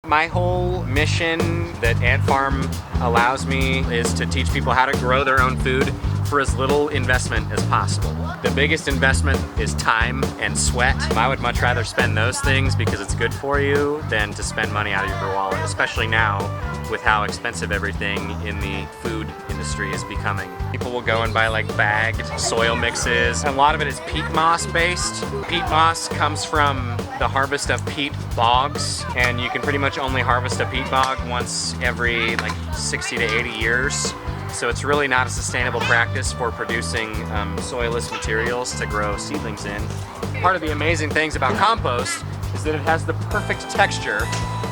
My whole mission that AntFarm allows me is to teach people how to grow their own food for as little investment as possible. The biggest investment is time and sweat. I would much rather spend those things because it's good for you than to spend money out of your wallet, especially now with how expensive everything in the food industry is becoming. People will go and buy like bagged soil mixes. A lot of it is peat moss based. Peat moss comes from the harvest of peat bogs, and you can pretty much only harvest a peat bog once every like 60 to 80 years. So it's really not a sustainable practice for producing soilless materials to grow seedlings in. Part of the amazing things about compost is that it has the perfect texture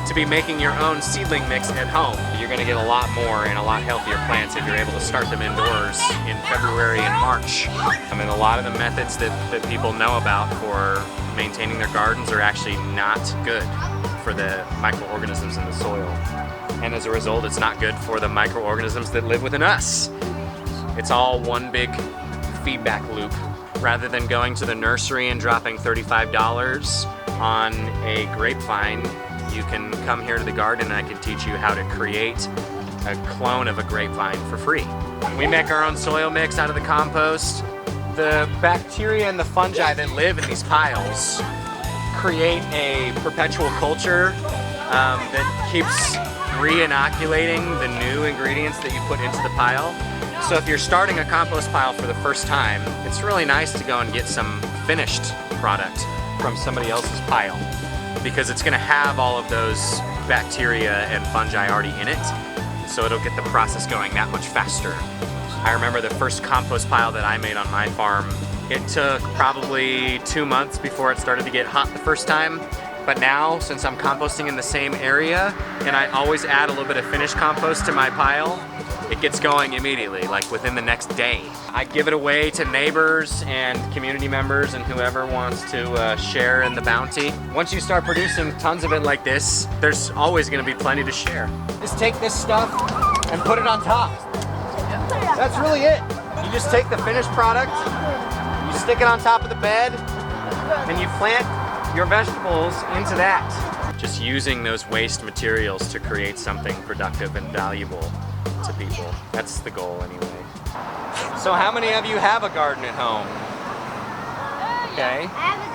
to be making your own seedling mix at home. You're gonna get a lot more and a lot healthier plants if you're able to start them indoors in February and March. I mean, a lot of the methods that people know about for maintaining their gardens are actually not good for the microorganisms in the soil. And as a result, it's not good for the microorganisms that live within us. It's all one big feedback loop. Rather than going to the nursery and dropping $35 on a grapevine, you can come here to the garden and I can teach you how to create a clone of a grapevine for free. We make our own soil mix out of the compost. The bacteria and the fungi that live in these piles create a perpetual culture that keeps re-inoculating the new ingredients that you put into the pile. So if you're starting a compost pile for the first time, it's really nice to go and get some finished product from somebody else's pile, because it's gonna have all of those bacteria and fungi already in it, so it'll get the process going that much faster. I remember the first compost pile that I made on my farm, it took probably 2 months before it started to get hot the first time. But now, since I'm composting in the same area, and I always add a little bit of finished compost to my pile, it gets going immediately, like within the next day. I give it away to neighbors and community members and whoever wants to share in the bounty. Once you start producing tons of it like this, there's always gonna be plenty to share. Just take this stuff and put it on top. That's really it. You just take the finished product, you stick it on top of the bed, and you plant your vegetables into that. Just using those waste materials to create something productive and valuable to people. That's the goal anyway. So how many of you have a garden at home? Okay. I have a